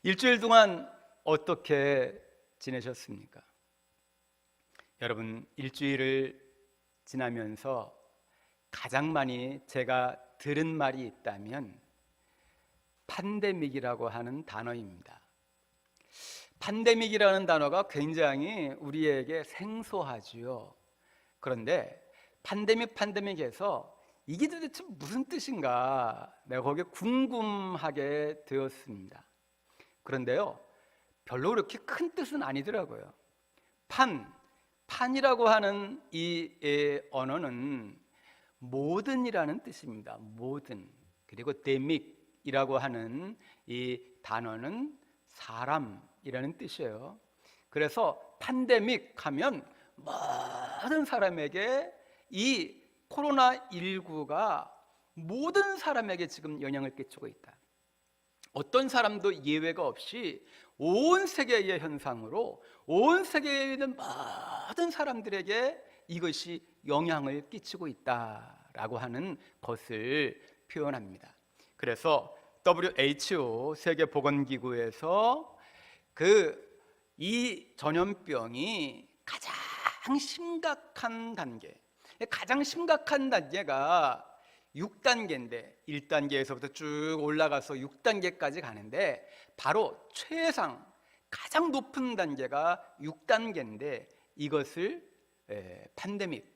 일주일 동안 어떻게 지내셨습니까? 여러분, 일주일을 지나면서 가장 많이 제가 들은 말이 있다면 팬데믹이라고 하는 단어입니다. 팬데믹이라는 단어가 굉장히 우리에게 생소하지요. 그런데 팬데믹에서 이게 도대체 무슨 뜻인가 내가 거기에 궁금하게 되었습니다. 그런데요, 별로 그렇게 큰 뜻은 아니더라고요. 판이라고 하는 이 언어는 모든이라는 뜻입니다. 모든. 그리고 데믹이라고 하는 이 단어는 사람이라는 뜻이에요. 그래서 팬데믹 하면 모든 사람에게 이 코로나19가 모든 사람에게 지금 영향을 끼치고 있다. 어떤 사람도 예외가 없이 온 세계의 현상으로 온 세계에 있는 모든 사람들에게 이것이 영향을 끼치고 있다라고 하는 것을 표현합니다. 그래서 WHO 세계보건기구에서 이 전염병이 가장 심각한 단계가 6단계인데 1단계에서부터 쭉 올라가서 6단계까지 가는데 바로 가장 높은 단계가 6단계인데 이것을 팬데믹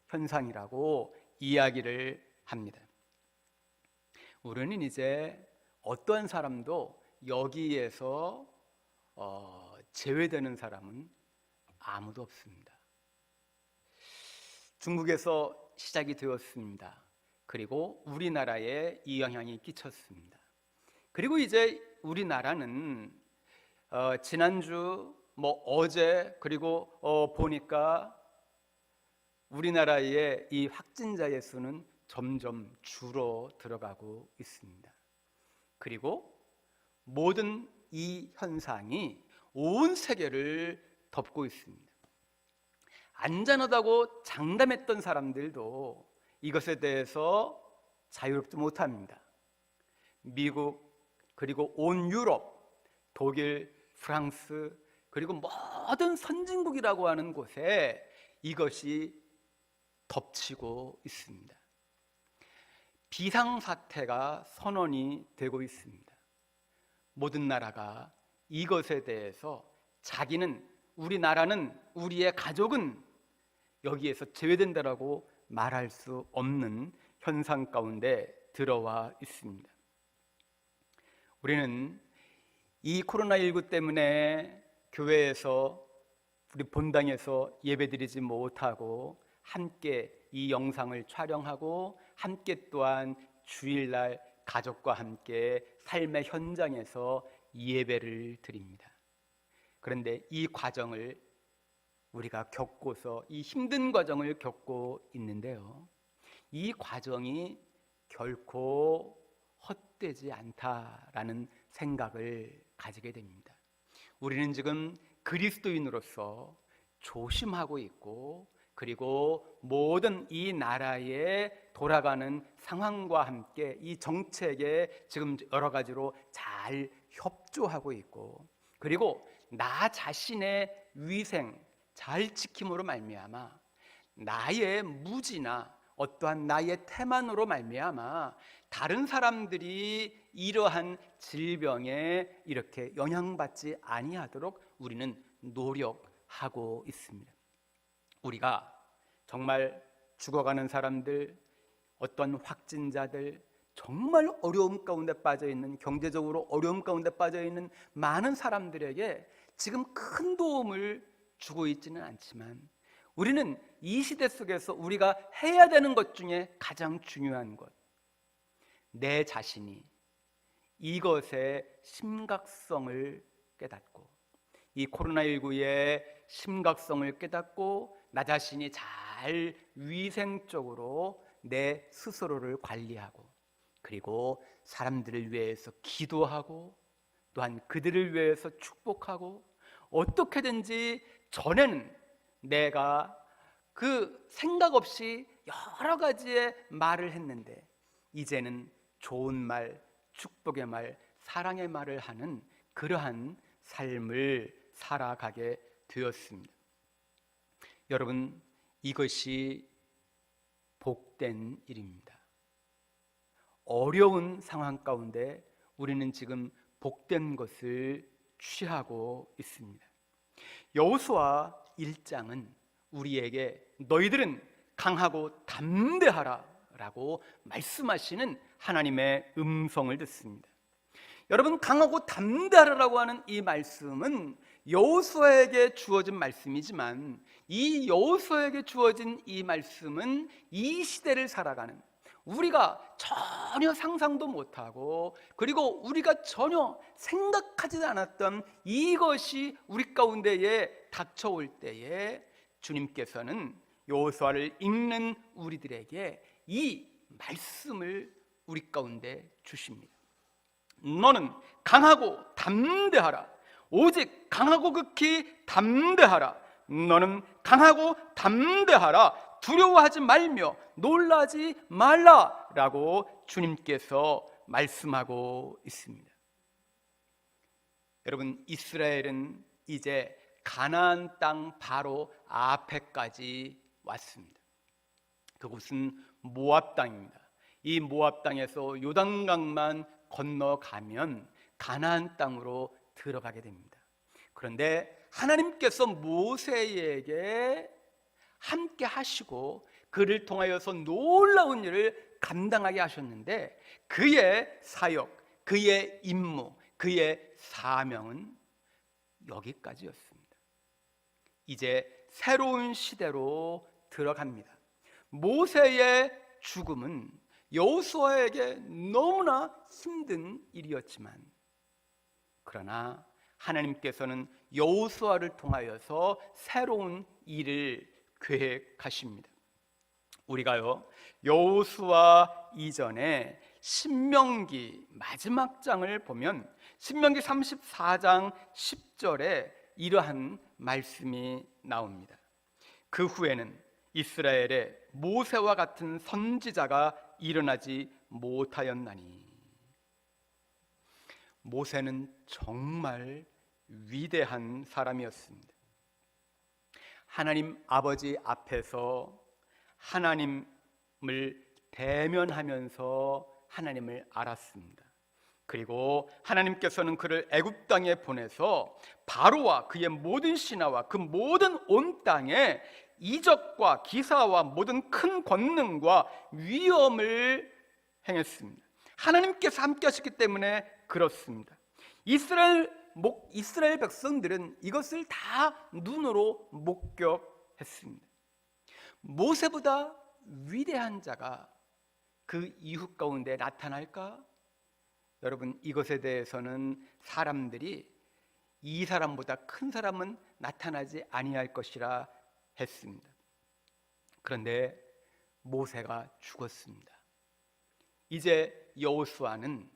현상이라고 이야기를 합니다. 우리는 이제 어떠한 사람도 여기에서 제외되는 사람은 아무도 없습니다. 중국에서 시작이 되었습니다. 그리고 우리나라에 이 영향이 끼쳤습니다. 그리고 이제 우리나라는 지난주 어제 그리고 보니까 우리나라의 이 확진자의 수는 점점 줄어 들어가고 있습니다. 그리고 모든 이 현상이 온 세계를 덮고 있습니다. 안전하다고 장담했던 사람들도 이것에 대해서 자유롭지 못합니다. 미국 그리고 온 유럽, 독일, 프랑스 그리고 모든 선진국이라고 하는 곳에 이것이 덮치고 있습니다. 비상사태가 선언이 되고 있습니다. 모든 나라가 이것에 대해서 우리나라는 우리의 가족은 여기에서 제외된다라고 말할 수 없는 현상 가운데 들어와 있습니다. 우리는 이 코로나19 때문에 교회에서 우리 본당에서 예배드리지 못하고 함께 이 영상을 촬영하고 함께 또한 주일날 가족과 함께 삶의 현장에서 예배를 드립니다. 그런데 이 과정을 우리가 이 힘든 과정을 겪고 있는데요, 이 과정이 결코 헛되지 않다라는 생각을 가지게 됩니다. 우리는 지금 그리스도인으로서 조심하고 있고 그리고 모든 이 나라의 돌아가는 상황과 함께 이 정책에 지금 여러 가지로 잘 협조하고 있고 그리고 나 자신의 위생 잘 지킴으로 말미암아 나의 무지나 어떠한 나의 태만으로 말미암아 다른 사람들이 이러한 질병에 이렇게 영향받지 아니하도록 우리는 노력하고 있습니다. 우리가 정말 죽어가는 사람들, 어떤 확진자들, 정말 어려움 가운데 빠져있는, 경제적으로 어려움 가운데 빠져있는 많은 사람들에게 지금 큰 도움을 주고 있지는 않지만 우리는 이 시대 속에서 우리가 해야 되는 것 중에 가장 중요한 것, 내 자신이 이것의 심각성을 깨닫고 이 코로나19의 심각성을 깨닫고 나 자신이 잘 위생적으로 내 스스로를 관리하고 그리고 사람들을 위해서 기도하고 또한 그들을 위해서 축복하고 어떻게든지 전에는 내가 그 생각 없이 여러 가지의 말을 했는데 이제는 좋은 말, 축복의 말, 사랑의 말을 하는 그러한 삶을 살아가게 되었습니다. 여러분, 이것이 복된 일입니다. 어려운 상황 가운데 우리는 지금 복된 것을 취하고 있습니다. 여호수아 1장은 우리에게 너희들은 강하고 담대하라 라고 말씀하시는 하나님의 음성을 듣습니다. 여러분, 강하고 담대하라고 하는 이 말씀은 여호수아에게 주어진 말씀이지만 이 여호수아에게 주어진 이 말씀은 이 시대를 살아가는 우리가 전혀 상상도 못하고 그리고 우리가 전혀 생각하지 않았던 이것이 우리 가운데에 닥쳐올 때에 주님께서는 여호수아를 읽는 우리들에게 이 말씀을 우리 가운데 주십니다. 너는 강하고 담대하라. 오직 강하고 극히 담대하라. 너는 강하고 담대하라. 두려워하지 말며 놀라지 말라 라고 주님께서 말씀하고 있습니다. 여러분, 이스라엘은 이제 가나안 땅 바로 앞에까지 왔습니다. 그곳은 모압 땅입니다. 이 모압 땅에서 요단강만 건너가면 가나안 땅으로 들어가게 됩니다. 그런데 하나님께서 모세에게 함께 하시고 그를 통하여서 놀라운 일을 감당하게 하셨는데 그의 사역, 그의 임무, 그의 사명은 여기까지였습니다. 이제 새로운 시대로 들어갑니다. 모세의 죽음은 여호수아에게 너무나 힘든 일이었지만 그러나 하나님께서는 여호수아를 통하여서 새로운 일을 계획하십니다. 우리가요, 여호수아 이전에 신명기 마지막 장을 보면 신명기 34장 10절에 이러한 말씀이 나옵니다. 그 후에는 이스라엘에 모세와 같은 선지자가 일어나지 못하였나니. 모세는 정말 위대한 사람이었습니다. 하나님 아버지 앞에서 하나님을 대면하면서 하나님을 알았습니다. 그리고 하나님께서는 그를 애굽 땅에 보내서 바로와 그의 모든 신하와 그 모든 온 땅에 이적과 기사와 모든 큰 권능과 위엄을 행했습니다. 하나님께서 함께 하셨기 때문에 그렇습니다. 이스라엘 백성들은 이것을 다 눈으로 목격했습니다. 모세보다 위대한 자가 그 이후 가운데 나타날까? 여러분, 이것에 대해서는 사람들이 이 사람보다 큰 사람은 나타나지 아니할 것이라 했습니다. 그런데 모세가 죽었습니다. 이제 여호수아는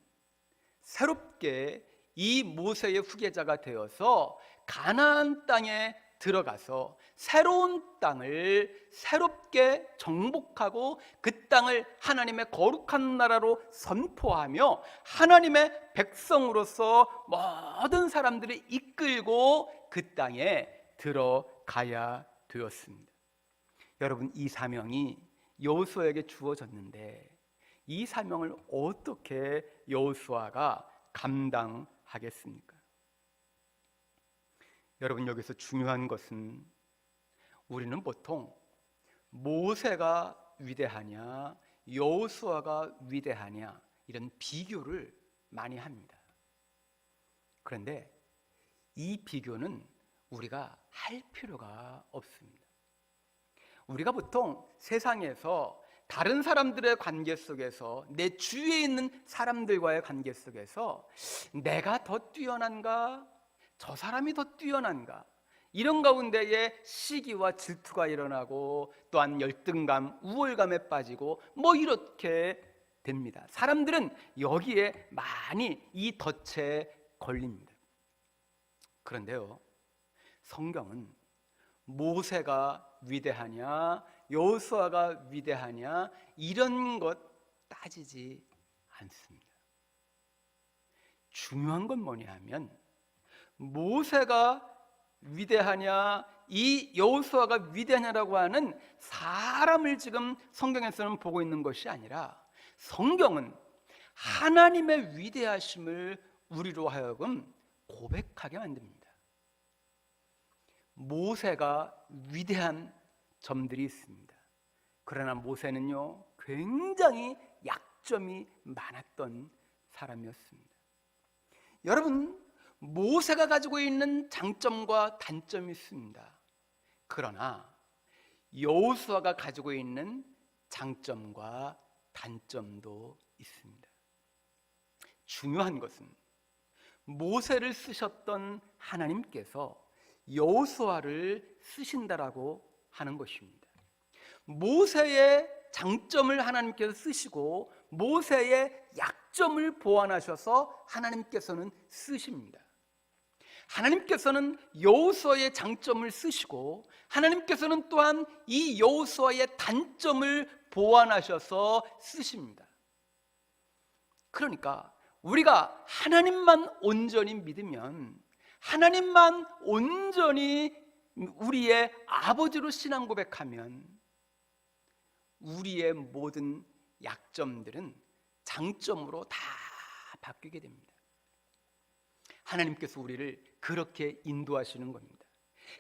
새롭게 이 모세의 후계자가 되어서 가나안 땅에 들어가서 새로운 땅을 새롭게 정복하고 그 땅을 하나님의 거룩한 나라로 선포하며 하나님의 백성으로서 모든 사람들을 이끌고 그 땅에 들어가야 되었습니다. 여러분, 이 사명이 여호수아에게 주어졌는데 이 사명을 어떻게 여호수아가 감당하겠습니까? 여러분, 여기서 중요한 것은 우리는 보통 모세가 위대하냐 여호수아가 위대하냐 이런 비교를 많이 합니다. 그런데 이 비교는 우리가 할 필요가 없습니다. 우리가 보통 세상에서 다른 사람들의 관계 속에서 내 주위에 있는 사람들과의 관계 속에서 내가 더 뛰어난가? 저 사람이 더 뛰어난가? 이런 가운데에 시기와 질투가 일어나고 또한 열등감, 우월감에 빠지고 이렇게 됩니다. 사람들은 여기에 많이 이 덫에 걸립니다. 그런데요, 성경은 모세가 위대하냐 여호수아가 위대하냐 이런 것 따지지 않습니다. 중요한 건 뭐냐 하면 모세가 위대하냐, 이 여호수아가 위대하냐라고 하는 사람을 지금 성경에서는 보고 있는 것이 아니라 성경은 하나님의 위대하심을 우리로 하여금 고백하게 만듭니다. 모세가 위대한 점들이 있습니다. 그러나 모세는요, 굉장히 약점이 많았던 사람이었습니다. 여러분, 모세가 가지고 있는 장점과 단점이 있습니다. 그러나 여호수아가 가지고 있는 장점과 단점도 있습니다. 중요한 것은 모세를 쓰셨던 하나님께서 여호수아를 쓰신다라고 하는 것입니다. 모세의 장점을 하나님께서 쓰시고 모세의 약점을 보완하셔서 하나님께서는 쓰십니다. 하나님께서는 여호수아의 장점을 쓰시고 하나님께서는 또한 이 여호수아의 단점을 보완하셔서 쓰십니다. 그러니까 우리가 하나님만 온전히 믿으면, 하나님만 온전히 우리의 아버지로 신앙 고백하면 우리의 모든 약점들은 장점으로 다 바뀌게 됩니다. 하나님께서 우리를 그렇게 인도하시는 겁니다.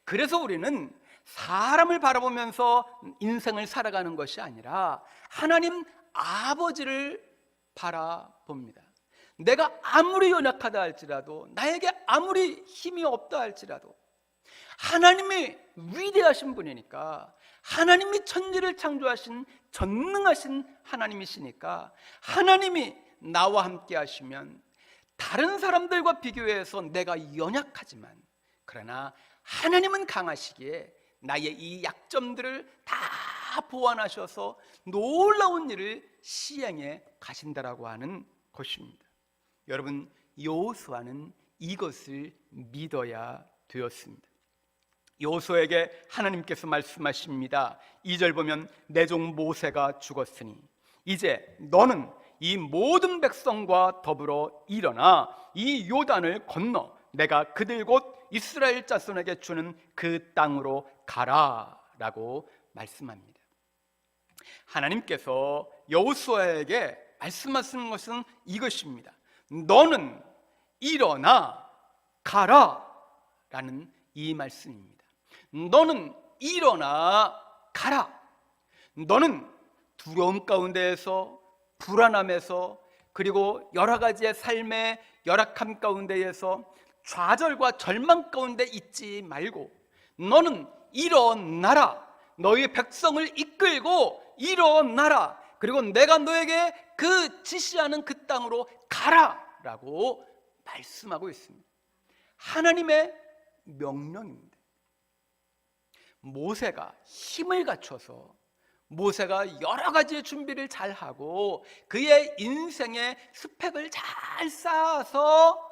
그래서 우리는 사람을 바라보면서 인생을 살아가는 것이 아니라 하나님 아버지를 바라봅니다. 내가 아무리 연약하다 할지라도, 나에게 아무리 힘이 없다 할지라도 하나님이 위대하신 분이니까, 하나님이 천지를 창조하신 전능하신 하나님이시니까 하나님이 나와 함께 하시면 다른 사람들과 비교해서 내가 연약하지만, 그러나 하나님은 강하시기에 나의 이 약점들을 다 보완하셔서 놀라운 일을 시행해 가신다라고 하는 것입니다. 여러분, 여호수아는 이것을 믿어야 되었습니다. 여호수아에게 하나님께서 말씀하십니다. 2절 보면 내 종 모세가 죽었으니 이제 너는 이 모든 백성과 더불어 일어나 이 요단을 건너 내가 그들 곧 이스라엘 자손에게 주는 그 땅으로 가라 라고 말씀합니다. 하나님께서 여호수아에게 말씀하시는 것은 이것입니다. 너는 일어나 가라 라는 이 말씀입니다. 너는 일어나 가라. 너는 두려움 가운데에서, 불안함에서, 그리고 여러 가지의 삶의 열악함 가운데에서 좌절과 절망 가운데 있지 말고 너는 일어나라. 너희 백성을 이끌고 일어나라. 그리고 내가 너에게 그 지시하는 그 땅으로 가라 라고 말씀하고 있습니다. 하나님의 명령입니다. 모세가 힘을 갖춰서, 모세가 여러 가지의 준비를 잘하고 그의 인생의 스펙을 잘 쌓아서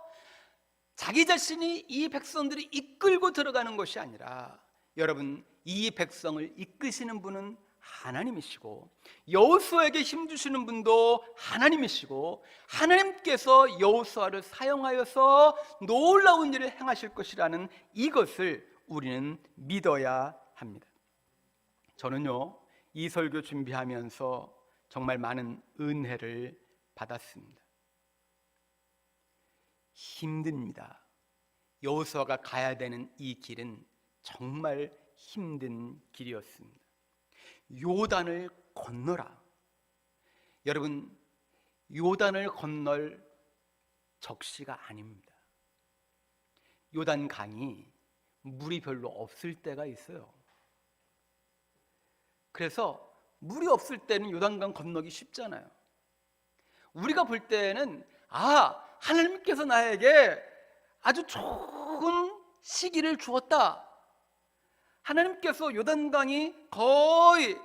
자기 자신이 이 백성들이 이끌고 들어가는 것이 아니라, 여러분, 이 백성을 이끄시는 분은 하나님이시고 여호수아에게 힘 주시는 분도 하나님이시고 하나님께서 여호수아를 사용하여서 놀라운 일을 행하실 것이라는 이것을 우리는 믿어야 합니다. 저는요, 이 설교 준비하면서 정말 많은 은혜를 받았습니다. 힘듭니다. 여호수아가 가야 되는 이 길은 정말 힘든 길이었습니다. 요단을 건너라. 여러분, 요단을 건널 적시가 아닙니다. 요단 강이 물이 별로 없을 때가 있어요. 그래서 물이 없을 때는 요단강 건너기 쉽잖아요. 우리가 볼 때는 하나님께서 나에게 아주 좋은 시기를 주었다. 하나님께서 요단강이 거의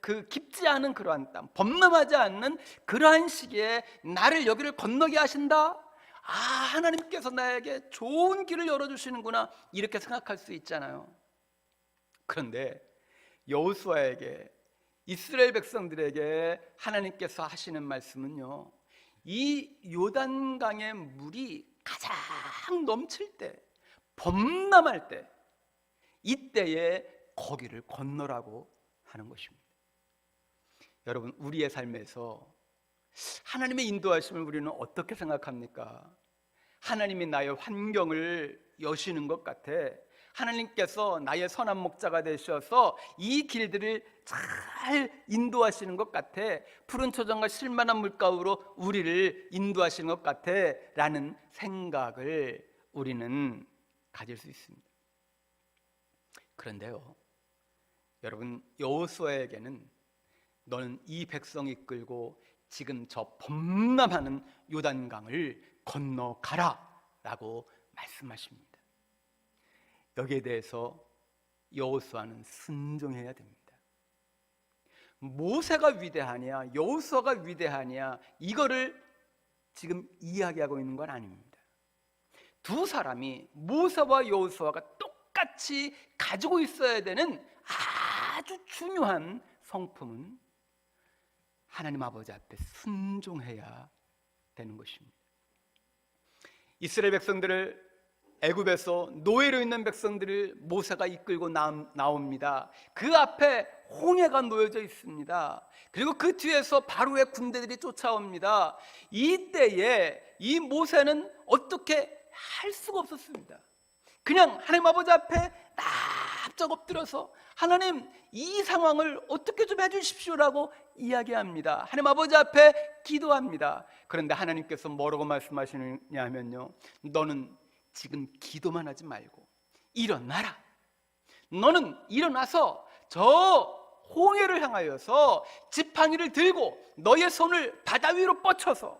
그 깊지 않은 그러한 땅, 범람하지 않는 그러한 시기에 나를 여기를 건너게 하신다. 하나님께서 나에게 좋은 길을 열어주시는구나, 이렇게 생각할 수 있잖아요. 그런데 여호수아에게, 이스라엘 백성들에게 하나님께서 하시는 말씀은요, 이 요단강의 물이 가장 넘칠 때, 범람할 때, 이때에 거기를 건너라고 하는 것입니다. 여러분, 우리의 삶에서 하나님의 인도하심을 우리는 어떻게 생각합니까? 하나님이 나의 환경을 여시는 것 같아. 하나님께서 나의 선한 목자가 되셔서 이 길들을 잘 인도하시는 것 같아. 푸른 초장과 실만한 물가로 우리를 인도하시는 것 같아 라는 생각을 우리는 가질 수 있습니다. 그런데요, 여러분, 여호수아에게는 너는 이 백성 이끌고 지금 저 범람하는 요단강을 건너가라 라고 말씀하십니다. 여기에 대해서 여호수아는 순종해야 됩니다. 모세가 위대하냐 여호수아가 위대하냐 이거를 지금 이야기하고 있는 건 아닙니다. 두 사람이, 모세와 여호수아가 똑같이 가지고 있어야 되는 아주 중요한 성품은 하나님 아버지 앞에 순종해야 되는 것입니다. 이스라엘 백성들을, 애굽에서 노예로 있는 백성들을 모세가 이끌고 나옵니다. 그 앞에 홍해가 놓여져 있습니다. 그리고 그 뒤에서 바로의 군대들이 쫓아옵니다. 이때에 이 모세는 어떻게 할 수가 없었습니다. 그냥 하나님 아버지 앞에 납작 엎드려서 하나님, 이 상황을 어떻게 좀 해주십시오라고 이야기합니다. 하나님 아버지 앞에 기도합니다. 그런데 하나님께서 뭐라고 말씀하시느냐 하면요, 너는 지금 기도만 하지 말고 일어나라. 너는 일어나서 저 홍해를 향하여서 지팡이를 들고 너의 손을 바다 위로 뻗쳐서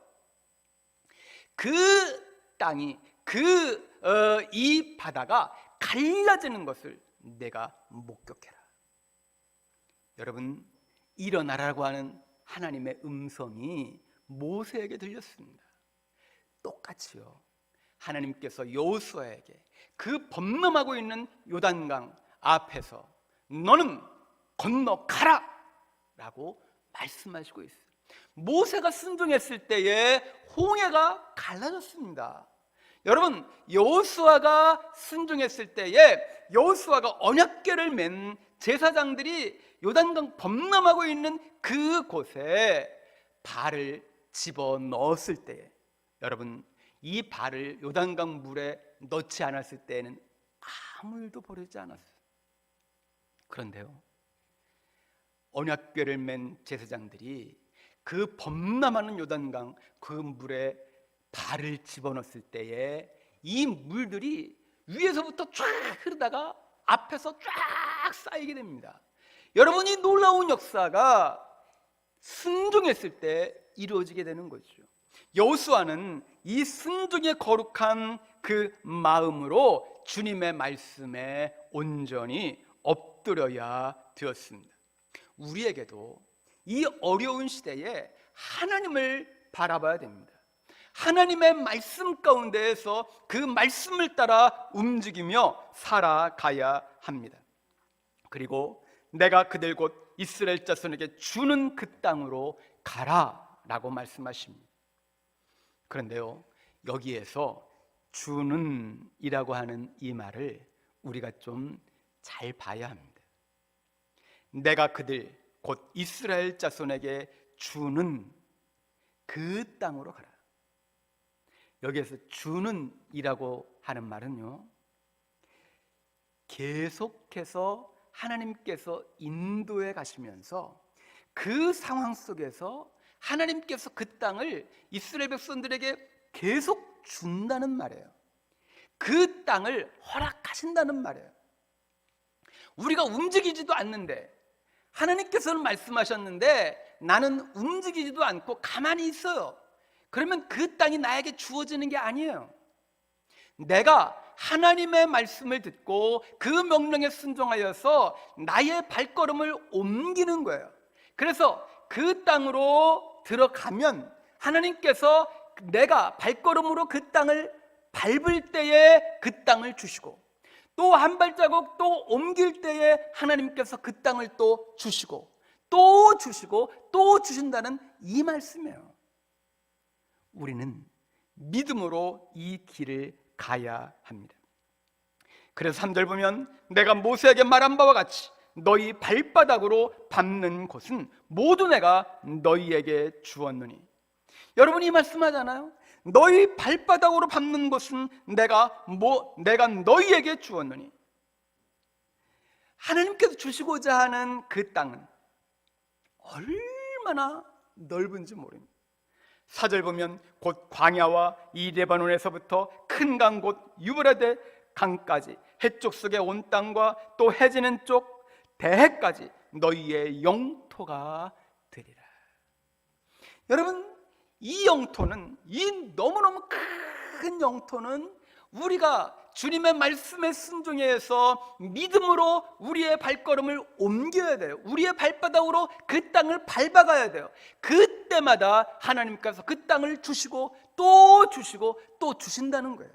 그 땅이, 이 바다가 갈라지는 것을 내가 목격해라. 여러분, 일어나라고 하는 하나님의 음성이 모세에게 들렸습니다. 똑같이요, 하나님께서 여호수아에게 그 범람하고 있는 요단강 앞에서 너는 건너가라 라고 말씀하시고 있어요. 모세가 순종했을 때에 홍해가 갈라졌습니다. 여러분, 여호수아가 순종했을 때에 여호수아가 언약궤를 맨 제사장들이 요단강 범람하고 있는 그곳에 발을 집어넣었을 때에, 여러분, 이 발을 요단강 물에 넣지 않았을 때에는 아무 일도 벌어지지 않았어요. 그런데요, 언약궤를 맨 제사장들이 그 범람하는 요단강 그 물에 발을 집어넣었을 때에 이 물들이 위에서부터 쫙 흐르다가 앞에서 쫙 쌓이게 됩니다. 여러분, 이 놀라운 역사가 순종했을 때 이루어지게 되는 거죠. 여호수아는 이 순종의 거룩한 그 마음으로 주님의 말씀에 온전히 엎드려야 되었습니다. 우리에게도 이 어려운 시대에 하나님을 바라봐야 됩니다. 하나님의 말씀 가운데에서 그 말씀을 따라 움직이며 살아가야 합니다. 그리고 내가 그들 곧 이스라엘 자손에게 주는 그 땅으로 가라 라고 말씀하십니다. 그런데요, 여기에서 주는 이라고 하는 이 말을 우리가 좀 잘 봐야 합니다. 내가 그들 곧 이스라엘 자손에게 주는 그 땅으로 가라. 여기에서 주는 이라고 하는 말은요, 계속해서 하나님께서 인도해 가시면서 그 상황 속에서 하나님께서 그 땅을 이스라엘 백성들에게 계속 준다는 말이에요. 그 땅을 허락하신다는 말이에요. 우리가 움직이지도 않는데, 하나님께서는 말씀하셨는데 나는 움직이지도 않고 가만히 있어요. 그러면 그 땅이 나에게 주어지는 게 아니에요. 내가 하나님의 말씀을 듣고 그 명령에 순종하여서 나의 발걸음을 옮기는 거예요. 그래서 그 땅으로 들어가면 하나님께서 내가 발걸음으로 그 땅을 밟을 때에 그 땅을 주시고, 또 한 발자국 또 옮길 때에 하나님께서 그 땅을 또 주시고 또 주시고 또 주신다는 이 말씀이에요. 우리는 믿음으로 이 길을 가야 합니다. 그래서 3절 보면 내가 모세에게 말한 바와 같이 너희 발바닥으로 밟는 곳은 모두 내가 너희에게 주었느니. 여러분이 이 말씀하잖아요. 너희 발바닥으로 밟는 곳은 내가 너희에게 주었느니. 하나님께서 주시고자 하는 그 땅은 얼마나 넓은지 모릅니다. 4절 보면 곧 광야와 이 레바논에서부터 큰 강 곧 유브라데 강까지 해쪽 속의 온 땅과 또 해지는 쪽 대해까지 너희의 영토가 되리라. 여러분, 이 영토는, 이 너무너무 큰 영토는 우리가 주님의 말씀에 순종해서 믿음으로 우리의 발걸음을 옮겨야 돼요. 우리의 발바닥으로 그 땅을 밟아가야 돼요. 그때마다 하나님께서 그 땅을 주시고 또 주시고 또 주신다는 거예요.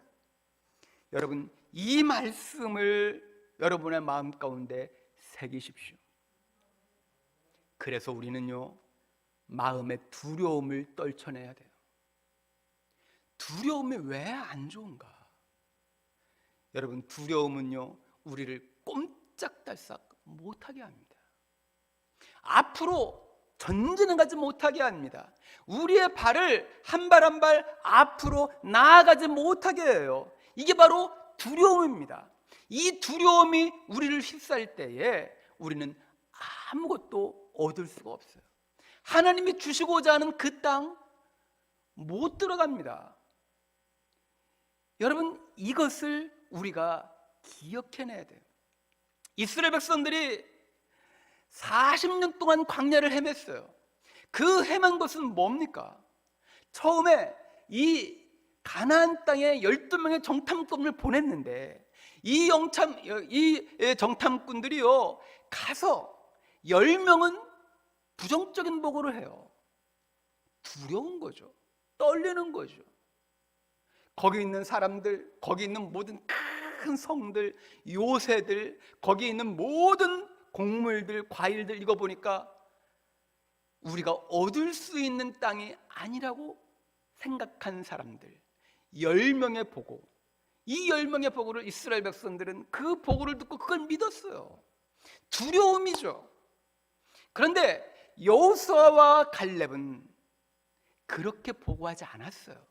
여러분, 이 말씀을 여러분의 마음 가운데 새기십시오. 그래서 우리는요, 마음의 두려움을 떨쳐내야 돼요. 두려움이 왜 안 좋은가? 여러분, 두려움은요, 우리를 꼼짝달싹 못하게 합니다. 앞으로 전진을 가지 못하게 합니다. 우리의 발을 한 발 한 발 앞으로 나아가지 못하게 해요. 이게 바로 두려움입니다. 이 두려움이 우리를 휩싸일 때에 우리는 아무것도 얻을 수가 없어요. 하나님이 주시고자 하는 그 땅 못 들어갑니다. 여러분, 이것을 우리가 기억해내야 돼요. 이스라엘 백성들이 40년 동안 광야를 헤맸어요. 그 헤맨 것은 뭡니까? 처음에 이 가나안 땅에 12명의 정탐꾼을 보냈는데 이 정탐꾼들이요, 가서 10명은 부정적인 보고를 해요. 두려운 거죠. 떨리는 거죠. 거기 있는 사람들, 거기 있는 모든 큰 성들, 요새들, 거기 있는 모든 곡물들, 과일들, 이거 보니까 우리가 얻을 수 있는 땅이 아니라고 생각한 사람들 10명의 보고, 이 10명의 보고를 이스라엘 백성들은 그 보고를 듣고 그걸 믿었어요. 두려움이죠. 그런데 여호수아와 갈렙은 그렇게 보고하지 않았어요.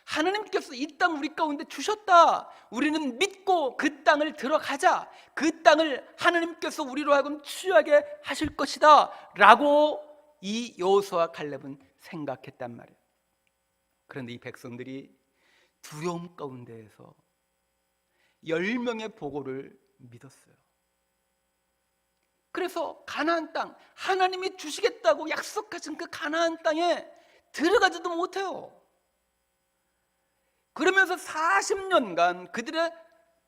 하나님께서 이 땅 우리 가운데 주셨다, 우리는 믿고 그 땅을 들어가자, 그 땅을 하나님께서 우리로 하여금 취하게 하실 것이다 라고 이 여호수아와 갈렙은 생각했단 말이에요. 그런데 이 백성들이 두려움 가운데에서 10명의 보고를 믿었어요. 그래서 가나안 땅, 하나님이 주시겠다고 약속하신 그 가나안 땅에 들어가지도 못해요. 그러면서 40년간 그들의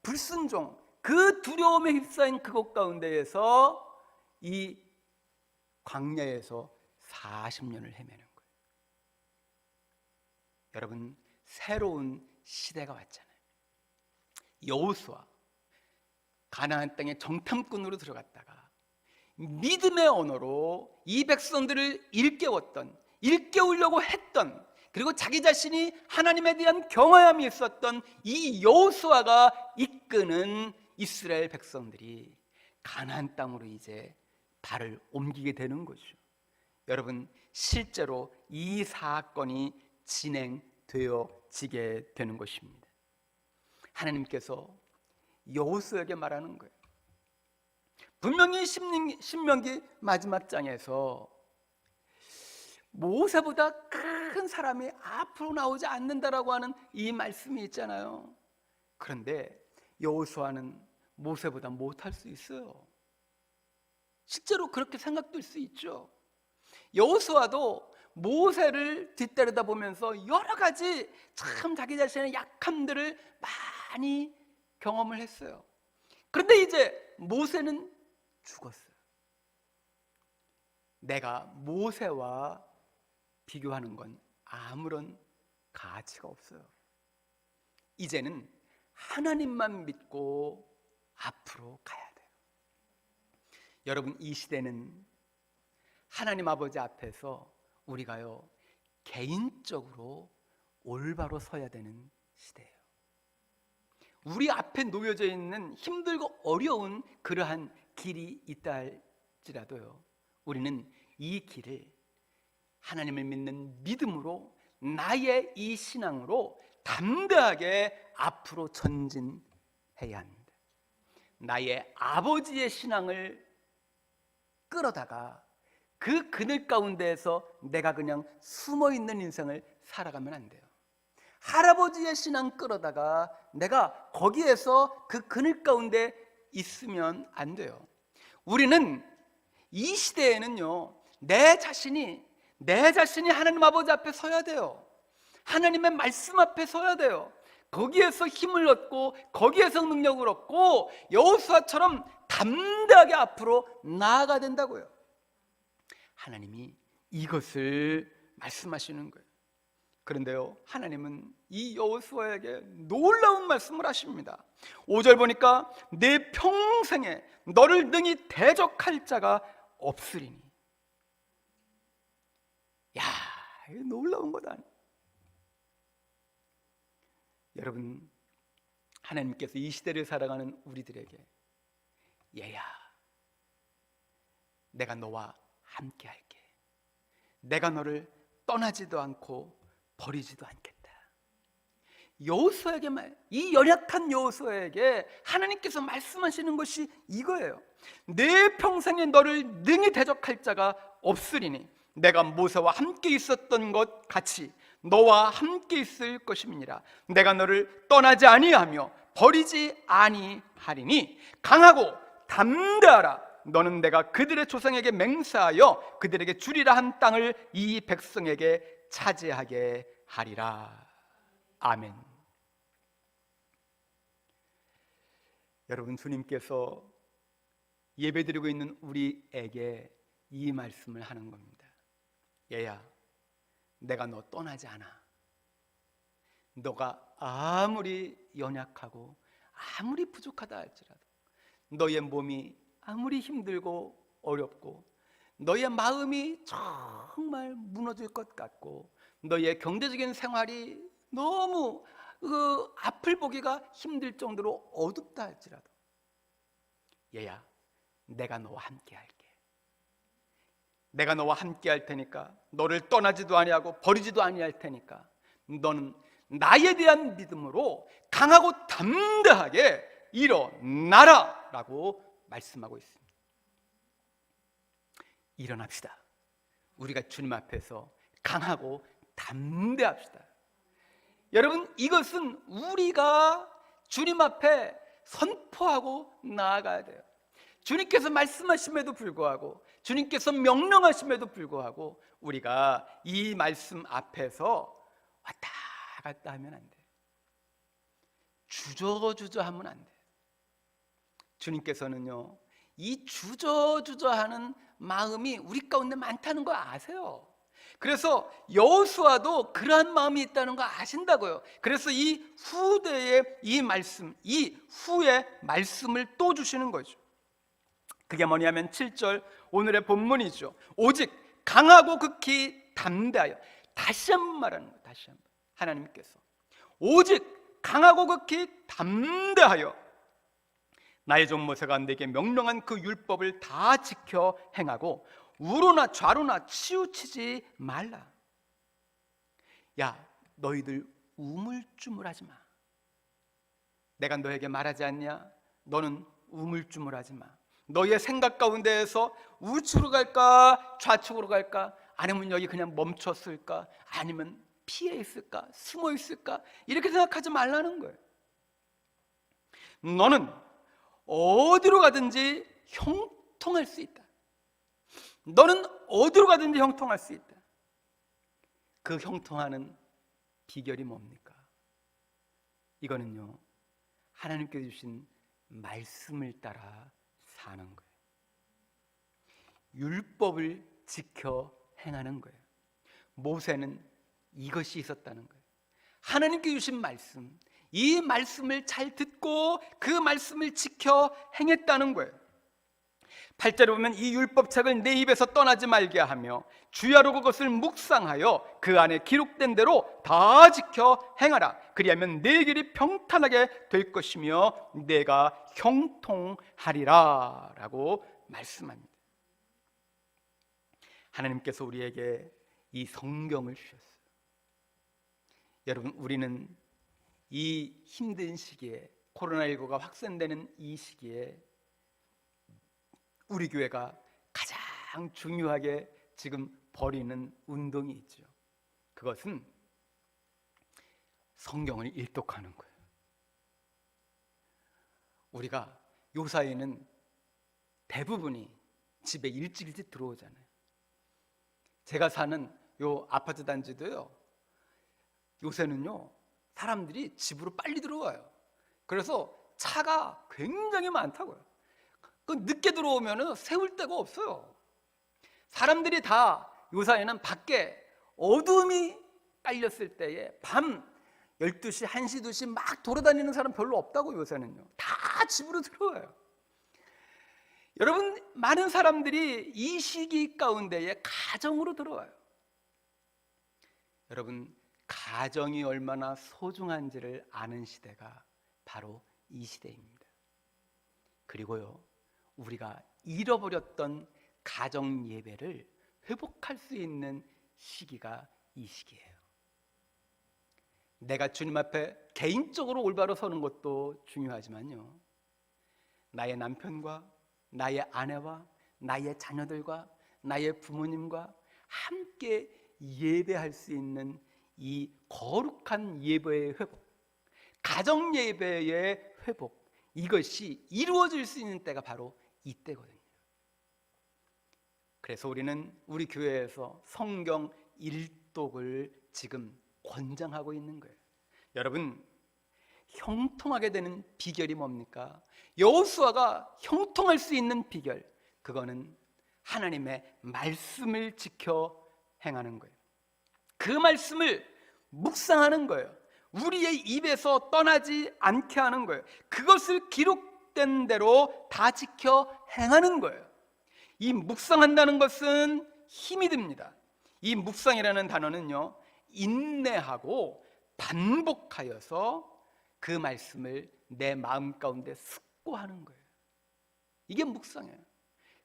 불순종, 그 두려움에 휩싸인 그곳 가운데에서 이 광야에서 40년을 헤매는 거예요. 여러분, 새로운 시대가 왔잖아요. 여호수아 가나안 땅에 정탐꾼으로 들어갔다가 믿음의 언어로 이 백성들을 일깨우려고 했던, 그리고 자기 자신이 하나님에 대한 경외함이 있었던 이 여호수아가 이끄는 이스라엘 백성들이 가나안 땅으로 이제 발을 옮기게 되는 거죠. 여러분, 실제로 이 사건이 진행되어지게 되는 것입니다. 하나님께서 여호수아에게 말하는 거예요. 분명히 신명기 마지막 장에서 모세보다 큰 사람이 앞으로 나오지 않는다라고 하는 이 말씀이 있잖아요. 그런데 여호수아는 모세보다 못할 수 있어요. 실제로 그렇게 생각될 수 있죠. 여호수아도 모세를 뒤따르다 보면서 여러 가지 참 자기 자신의 약함들을 많이 경험을 했어요. 그런데 이제 모세는 죽었어요. 내가 모세와 비교하는 건 아무런 가치가 없어요. 이제는 하나님만 믿고 앞으로 가야 돼요. 여러분, 이 시대는 하나님 아버지 앞에서 우리가요, 개인적으로 올바로 서야 되는 시대예요. 우리 앞에 놓여져 있는 힘들고 어려운 그러한 길이 있다 할지라도요, 우리는 이 길을 하나님을 믿는 믿음으로, 나의 이 신앙으로 담대하게 앞으로 전진해야 합니다. 나의 아버지의 신앙을 끌어다가 그 그늘 가운데에서 내가 그냥 숨어있는 인생을 살아가면 안 돼요. 할아버지의 신앙 끌어다가 내가 거기에서 그 그늘 가운데 있으면 안 돼요. 우리는 이 시대에는요, 내 자신이 하나님 아버지 앞에 서야 돼요. 하나님의 말씀 앞에 서야 돼요. 거기에서 힘을 얻고 거기에서 능력을 얻고 여호수아처럼 담대하게 앞으로 나아가야 된다고요. 하나님이 이것을 말씀하시는 거예요. 그런데요, 하나님은 이 여호수아에게 놀라운 말씀을 하십니다. 5절 보니까 내 평생에 너를 능히 대적할 자가 없으리니. 야, 이거 놀라운 거다. 여러분, 하나님께서 이 시대를 살아가는 우리들에게, 얘야, 내가 너와 함께 할게. 내가 너를 떠나지도 않고 버리지도 않겠다. 여호수아에게 이 연약한 여호수아에게 하나님께서 말씀하시는 것이 이거예요. 내 평생에 너를 능히 대적할 자가 없으리니 내가 모세와 함께 있었던 것 같이 너와 함께 있을 것임이니라. 내가 너를 떠나지 아니하며 버리지 아니하리니 강하고 담대하라. 너는 내가 그들의 조상에게 맹세하여 그들에게 주리라 한 땅을 이 백성에게 차지하게 하리라. 아멘. 여러분, 주님께서 예배드리고 있는 우리에게 이 말씀을 하는 겁니다. 얘야, 내가 너 떠나지 않아. 너가 아무리 연약하고 아무리 부족하다 할지라도, 너의 몸이 아무리 힘들고 어렵고 너의 마음이 정말 무너질 것 같고 너의 경제적인 생활이 너무 앞을 보기가 힘들 정도로 어둡다 할지라도, 얘야, 내가 너와 함께 할게. 내가 너와 함께 할 테니까, 너를 떠나지도 아니하고 버리지도 아니할 테니까 너는 나에 대한 믿음으로 강하고 담대하게 일어나라 라고 말씀하고 있습니다. 일어납시다. 우리가 주님 앞에서 강하고 담대합시다. 여러분, 이것은 우리가 주님 앞에 선포하고 나아가야 돼요. 주님께서 말씀하심에도 불구하고, 주님께서 명령하심에도 불구하고 우리가 이 말씀 앞에서 왔다 갔다 하면 안 돼요. 주저주저하면 안 돼요. 주님께서는요, 이 주저주저하는 마음이 우리 가운데 많다는 거 아세요? 그래서 여호수아도 그러한 마음이 있다는 거 아신다고요. 그래서 이 후대의 이 말씀, 이 후의 말씀을 또 주시는 거죠. 그게 뭐냐면 7절 오늘의 본문이죠. 오직 강하고 극히 담대하여. 다시 한번 말하는 거예요. 다시 한번. 하나님께서 오직 강하고 극히 담대하여 나의 종 모세가 내게 명령한 그 율법을 다 지켜 행하고 우로나 좌로나 치우치지 말라. 야, 너희들 우물쭈물하지 마. 내가 너에게 말하지 않냐? 너는 우물쭈물하지 마. 너의 생각 가운데에서 우측으로 갈까 좌측으로 갈까, 아니면 여기 그냥 멈췄을까, 아니면 피해 있을까, 숨어 있을까, 이렇게 생각하지 말라는 거예요. 너는 어디로 가든지 형통할 수 있다. 너는 어디로 가든지 형통할 수 있다. 그 형통하는 비결이 뭡니까? 이거는요, 하나님께서 주신 말씀을 따라 사는 거예요. 율법을 지켜 행하는 거예요. 모세는 이것이 있었다는 거예요. 하나님께 주신 말씀, 이 말씀을 잘 듣고 그 말씀을 지켜 행했다는 거예요. 8절에 보면 이 율법책을 내 입에서 떠나지 말게 하며 주야로 그것을 묵상하여 그 안에 기록된 대로 다 지켜 행하라. 그리하면 내 길이 평탄하게 될 것이며 내가 형통하리라 라고 말씀합니다. 하나님께서 우리에게 이 성경을 주셨어요. 여러분, 우리는 이 힘든 시기에, 코로나19가 확산되는 이 시기에 우리 교회가 가장 중요하게 지금 벌이는 운동이 있죠. 그것은 성경을 일독하는 거예요. 우리가 요 사이에는 대부분이 집에 일찍 들어오잖아요. 제가 사는 요 아파트 단지도요, 요새는요 사람들이 집으로 빨리 들어와요. 그래서 차가 굉장히 많다고요. 늦게 들어오면 세울 데가 없어요. 사람들이 다 요사이는 밖에 어둠이 깔렸을 때에 밤 12시, 1시, 2시 막 돌아다니는 사람 별로 없다고. 요새는요 다 집으로 들어와요. 여러분, 많은 사람들이 이 시기 가운데에 가정으로 들어와요. 여러분, 가정이 얼마나 소중한지를 아는 시대가 바로 이 시대입니다. 그리고요, 우리가 잃어버렸던 가정 예배를 회복할 수 있는 시기가 이 시기예요. 내가 주님 앞에 개인적으로 올바로 서는 것도 중요하지만요, 나의 남편과 나의 아내와 나의 자녀들과 나의 부모님과 함께 예배할 수 있는 이 거룩한 예배의 회복, 가정 예배의 회복, 이것이 이루어질 수 있는 때가 바로 이때거든요. 그래서 우리는 우리 교회에서 성경 일독을 지금 권장하고 있는 거예요. 여러분, 형통하게 되는 비결이 뭡니까? 여호수아가 형통할 수 있는 비결, 그거는 하나님의 말씀을 지켜 행하는 거예요. 그 말씀을 묵상하는 거예요. 우리의 입에서 떠나지 않게 하는 거예요. 그것을 기록된 대로 다 지켜 행하는 거예요. 이 묵상한다는 것은 힘이 듭니다. 이 묵상이라는 단어는요, 인내하고 반복하여서 그 말씀을 내 마음 가운데 숙고하는 거예요. 이게 묵상이에요.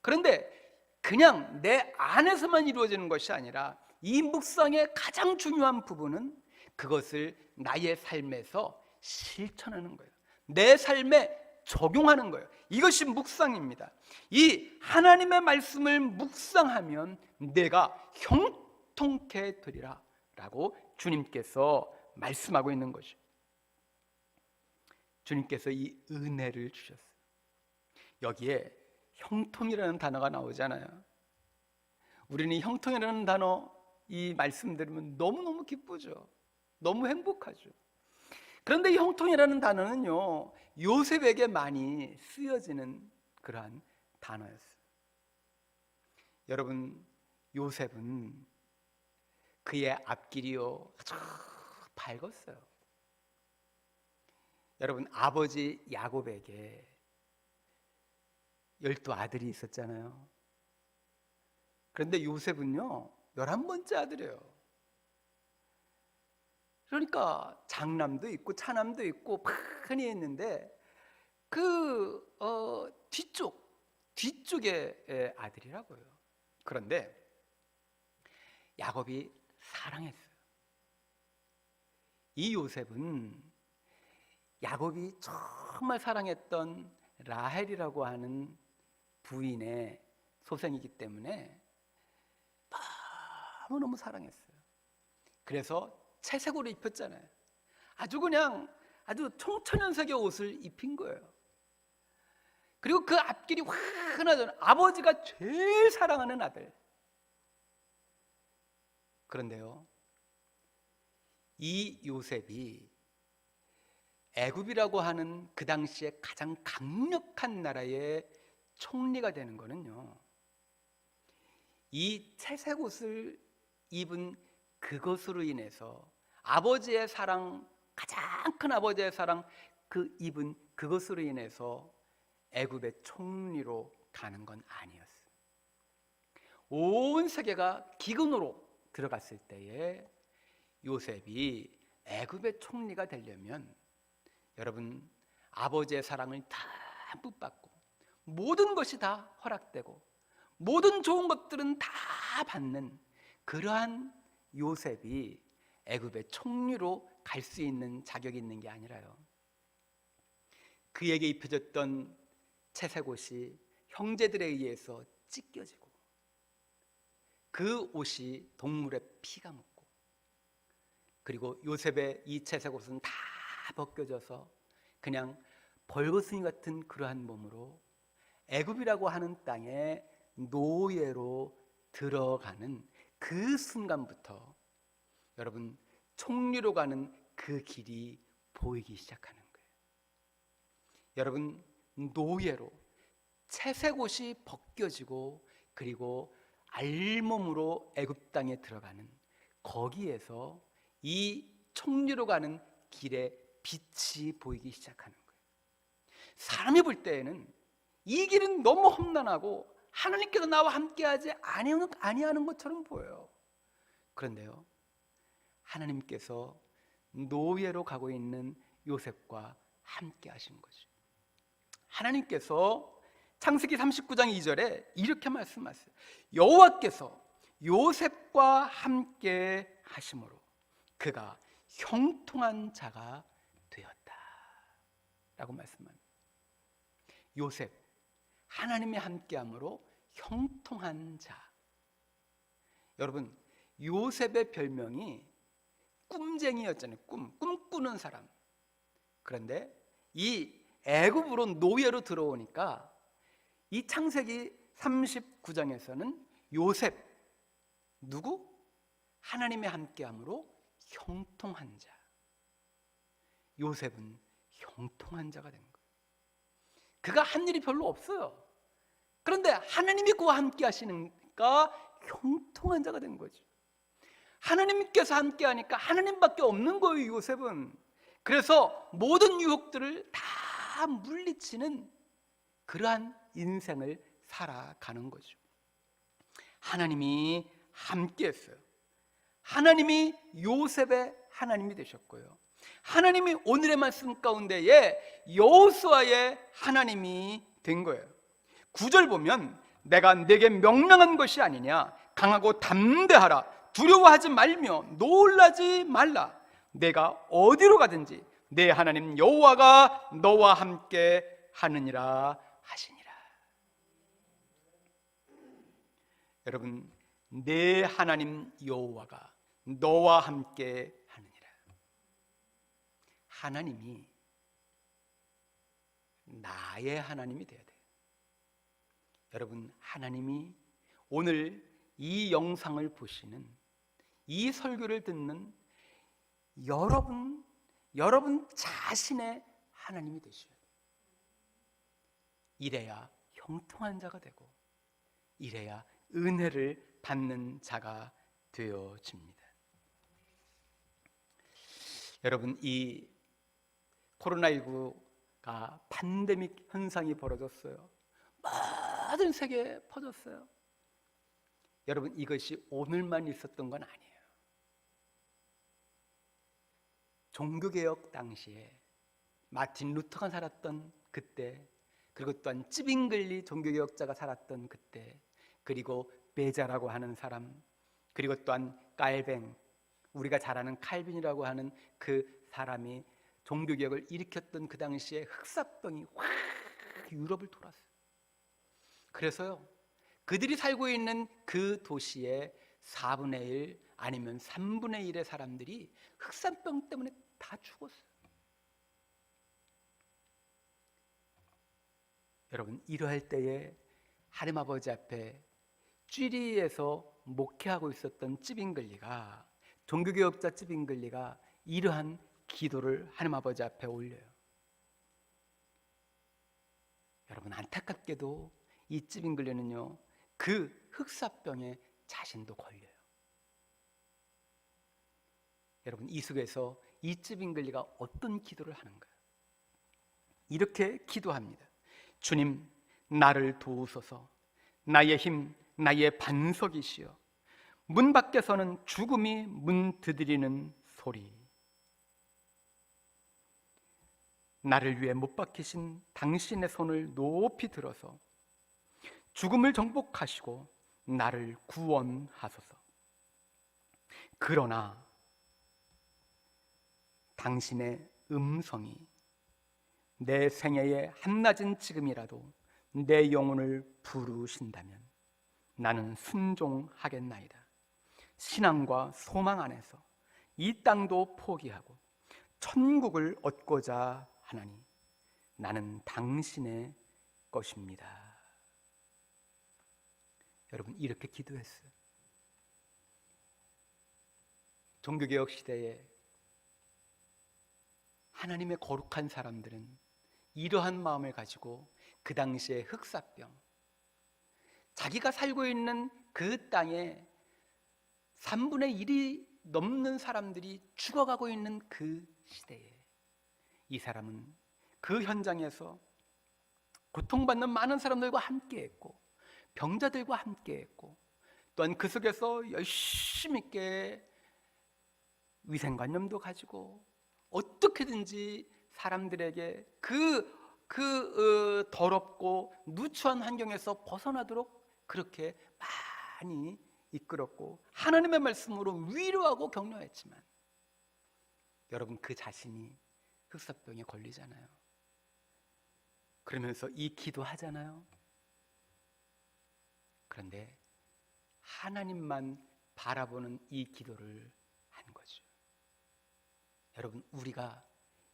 그런데 그냥 내 안에서만 이루어지는 것이 아니라 이 묵상의 가장 중요한 부분은 그것을 나의 삶에서 실천하는 거예요. 내 삶에 적용하는 거예요. 이것이 묵상입니다. 이 하나님의 말씀을 묵상하면 내가 형통케 되리라 라고 주님께서 말씀하고 있는 것이죠. 주님께서 이 은혜를 주셨어요. 여기에 형통이라는 단어가 나오잖아요. 우리는 형통이라는 단어, 이 말씀 들으면 너무너무 기쁘죠. 너무 행복하죠. 그런데 이 형통이라는 단어는요, 요셉에게 많이 쓰여지는 그러한 단어였어요. 여러분, 요셉은 그의 앞길이요 아주 밝았어요. 여러분, 아버지 야곱에게 12아들이 있었잖아요. 그런데 요셉은요 11번째 아들이에요. 그러니까 장남도 있고 차남도 있고 많이 있는데 그 뒤쪽의 아들이라고요. 그런데 야곱이 사랑했어요. 이 요셉은 야곱이 정말 사랑했던 라헬이라고 하는 부인의 소생이기 때문에 너무너무 사랑했어요. 그래서 채색 옷을 입혔잖아요. 아주 청천연색의 옷을 입힌 거예요. 그리고 그 앞길이 환하잖아요. 아버지가 제일 사랑하는 아들. 그런데요, 이 요셉이 애굽이라고 하는 그 당시에 가장 강력한 나라의 총리가 되는 거는요, 이 채색 옷을 입은 그것으로 인해서 아버지의 사랑, 가장 큰 아버지의 사랑, 그 입은 그것으로 인해서 애굽의 총리로 가는 건 아니었어요. 온 세계가 기근으로 들어갔을 때에 요셉이 애굽의 총리가 되려면 여러분 아버지의 사랑을 다 풋받고 모든 것이 다 허락되고 모든 좋은 것들은 다 받는 그러한 요셉이 애굽의 총리로 갈 수 있는 자격이 있는 게 아니라요, 그에게 입혀졌던 채색옷이 형제들에 의해서 찢겨지고 그 옷이 동물의 피가 묻고 그리고 요셉의 이 채색옷은 다 벗겨져서 그냥 벌거숭이 같은 그러한 몸으로 애굽이라고 하는 땅에 노예로 들어가는 그 순간부터 여러분 총리로 가는 그 길이 보이기 시작하는 거예요. 여러분 노예로 채색옷이 벗겨지고 그리고 알몸으로 애굽 땅에 들어가는 거기에서 이 총리로 가는 길에 빛이 보이기 시작하는 거예요. 사람이 볼 때에는 이 길은 너무 험난하고 하나님께서 나와 함께하지 아니하는 것처럼 보여요. 그런데요, 하나님께서 노예로 가고 있는 요셉과 함께 하신 거죠. 하나님께서 창세기 39장 2절에 이렇게 말씀하세요. 여호와께서 요셉과 함께 하심으로 그가 형통한 자가 되었다 라고 말씀합니다. 요셉, 하나님이 함께함으로 형통한 자. 여러분 요셉의 별명이 꿈쟁이였잖아요. 꿈꾸는 사람. 그런데 이 애굽으로 노예로 들어오니까 이 창세기 39장에서는 요셉, 누구? 하나님이 함께함으로 형통한 자. 요셉은 형통한 자가 된 거예요. 그가 한 일이 별로 없어요. 그런데 하나님이 그와 함께 하시니까 형통한 자가 된 거죠. 하나님께서 함께 하니까 하나님밖에 없는 거예요, 요셉은. 그래서 모든 유혹들을 다 물리치는 그러한 인생을 살아가는 거죠. 하나님이 함께 했어요. 하나님이 요셉의 하나님이 되셨고요, 하나님이 오늘의 말씀 가운데에 여호수아의 하나님이 된 거예요. 9절 보면 내가 내게 명령한 것이 아니냐, 강하고 담대하라, 두려워하지 말며 놀라지 말라, 내가 어디로 가든지 내 하나님 여호와가 너와 함께 하느니라 하시니라. 여러분 내 하나님 여호와가 너와 함께 하느니라. 하나님이 나의 하나님이 되어야 돼요. 여러분 하나님이 오늘 이 영상을 보시는, 이 설교를 듣는 여러분 자신의 하나님이 되셔야 돼요. 이래야 형통한 자가 되고 이래야 은혜를 받는 자가 되어집니다. 여러분 이 코로나19가 팬데믹 현상이 벌어졌어요. 모든 세계에 퍼졌어요. 여러분 이것이 오늘만 있었던 건 아니에요. 종교개혁 당시에 마틴 루터가 살았던 그때, 그리고 또한 찌빙글리 종교개혁자가 살았던 그때, 그리고 베자라고 하는 사람, 그리고 또한 깔뱅, 우리가 잘 아는 칼빈이라고 하는 그 사람이 종교개혁을 일으켰던 그 당시에 흑사병이 확 유럽을 돌았어요. 그래서요 그들이 살고 있는 그 도시의 4분의 1 아니면 3분의 1의 사람들이 흑사병 때문에 다 죽었어요. 여러분 이러할 때에 하나님 아버지 앞에 쥐리에서 목회하고 있었던 찌빙글리가, 종교개혁자 찌빙글리가 이러한 기도를 하나님 아버지 앞에 올려요. 여러분 안타깝게도 이 찌빙글리는요 그 흑사병에 자신도 걸려요. 여러분 이 속에서 이 찌빙글리가 어떤 기도를 하는가? 이렇게 기도합니다. 주님, 나를 도우소서. 나의 힘, 나의 반석이시여. 문 밖에서는 죽음이 문 두드리는 소리. 나를 위해 못 박히신 당신의 손을 높이 들어서 죽음을 정복하시고 나를 구원하소서. 그러나 당신의 음성이 내 생애의 한낮은 지금이라도 내 영혼을 부르신다면 나는 순종하겠나이다. 신앙과 소망 안에서 이 땅도 포기하고 천국을 얻고자 하나니 나는 당신의 것입니다. 여러분, 이렇게 기도했어요. 종교개혁 시대에 하나님의 거룩한 사람들은 이러한 마음을 가지고 그 당시에 흑사병, 자기가 살고 있는 그 땅에 3분의 1이 넘는 사람들이 죽어가고 있는 그 시대에 이 사람은 그 현장에서 고통받는 많은 사람들과 함께했고 병자들과 함께했고 또한 그 속에서 열심히 있게 위생관념도 가지고 어떻게든지 사람들에게 그 더럽고 누추한 환경에서 벗어나도록 그렇게 많이 이끌었고 하나님의 말씀으로 위로하고 격려했지만 여러분, 그 자신이 흑사병에 걸리잖아요. 그러면서 이 기도하잖아요. 그런데 하나님만 바라보는 이 기도를 한 거죠. 여러분, 우리가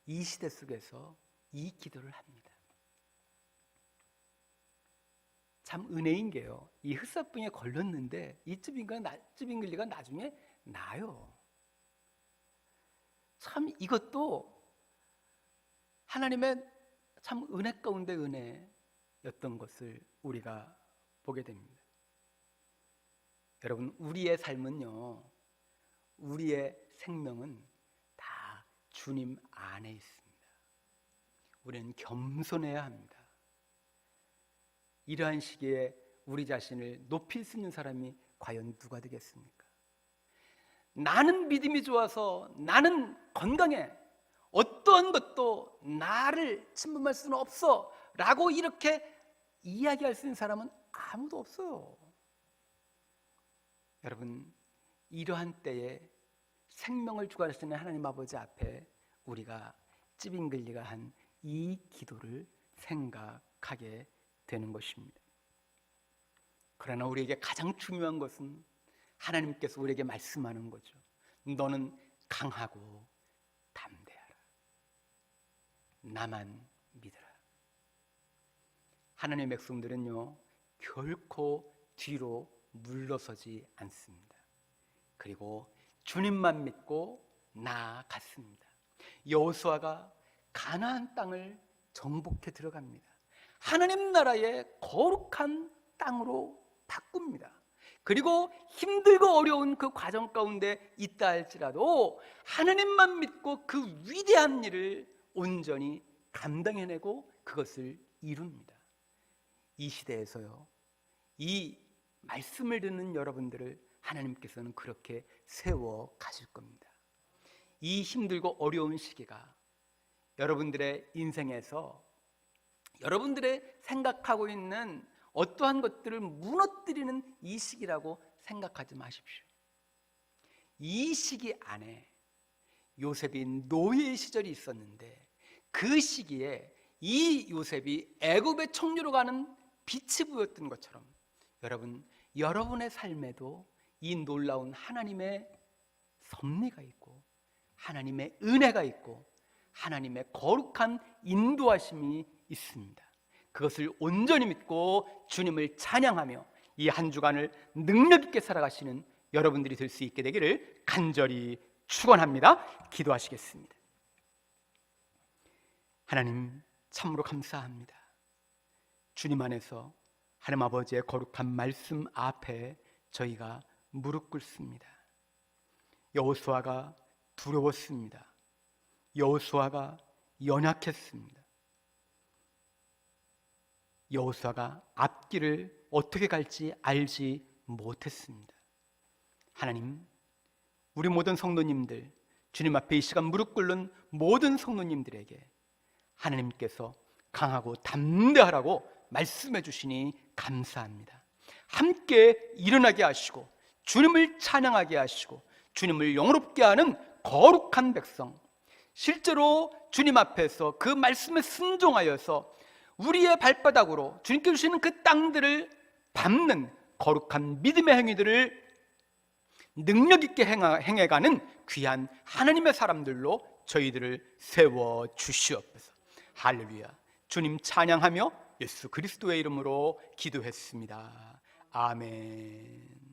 이 시대 속에서 이 기도를 합니다. 참 은혜인 게요, 이 흑사병에 걸렸는데 이쯤인글리가 나중에 나요. 참 이것도 하나님의 참 은혜 가운데 은혜였던 것을 우리가 보게 됩니다. 여러분, 우리의 삶은요, 우리의 생명은 다 주님 안에 있습니다. 우리는 겸손해야 합니다. 이러한 시기에 우리 자신을 높일 수 있는 사람이 과연 누가 되겠습니까? 나는 믿음이 좋아서, 나는 건강해, 어떠한 것도 나를 침범할 수는 없어 라고 이렇게 이야기할 수 있는 사람은 아무도 없어요. 여러분, 이러한 때에 생명을 주관하시는 하나님 아버지 앞에 우리가 찌빙글리가 한 이 기도를 생각하게 되는 것입니다. 그러나 우리에게 가장 중요한 것은 하나님께서 우리에게 말씀하는 거죠. 너는 강하고 담대하라. 나만 믿어라. 하나님의 백성들은요, 결코 뒤로 물러서지 않습니다. 그리고 주님만 믿고 나아갔습니다. 여호수아가 가나안 땅을 정복해 들어갑니다. 하나님 나라의 거룩한 땅으로 바꿉니다. 그리고 힘들고 어려운 그 과정 가운데 있다 할지라도 하나님만 믿고 그 위대한 일을 온전히 감당해내고 그것을 이룹니다. 이 시대에서요, 이 말씀을 듣는 여러분들을 하나님께서는 그렇게 세워 가실 겁니다. 이 힘들고 어려운 시기가 여러분들의 인생에서 여러분들의 생각하고 있는 어떠한 것들을 무너뜨리는 이 시기라고 생각하지 마십시오. 이 시기 안에 요셉이 노예의 시절이 있었는데 그 시기에 이 요셉이 애굽의 총리로 가는 빛이 보였던 것처럼 여러분, 여러분의 삶에도 이 놀라운 하나님의 섭리가 있고 하나님의 은혜가 있고 하나님의 거룩한 인도하심이 있습니다. 그것을 온전히 믿고 주님을 찬양하며 이 한 주간을 능력 있게 살아가시는 여러분들이 될 수 있게 되기를 간절히 축원합니다. 기도하시겠습니다. 하나님, 참으로 감사합니다. 주님 안에서 하나님 아버지의 거룩한 말씀 앞에 저희가 무릎 꿇습니다. 여호수아가 두려웠습니다. 여호수아가 연약했습니다. 여호수아가 앞길을 어떻게 갈지 알지 못했습니다. 하나님, 우리 모든 성도님들, 주님 앞에 이 시간 무릎 꿇는 모든 성도님들에게 하나님께서 강하고 담대하라고 말씀해 주시니 감사합니다. 함께 일어나게 하시고 주님을 찬양하게 하시고 주님을 영화롭게 하는 거룩한 백성, 실제로 주님 앞에서 그 말씀에 순종하여서 우리의 발바닥으로 주님께 주시는 그 땅들을 밟는 거룩한 믿음의 행위들을 능력 있게 행해가는 귀한 하나님의 사람들로 저희들을 세워 주시옵소서. 할렐루야. 주님 찬양하며 예수 그리스도의 이름으로 기도했습니다. 아멘.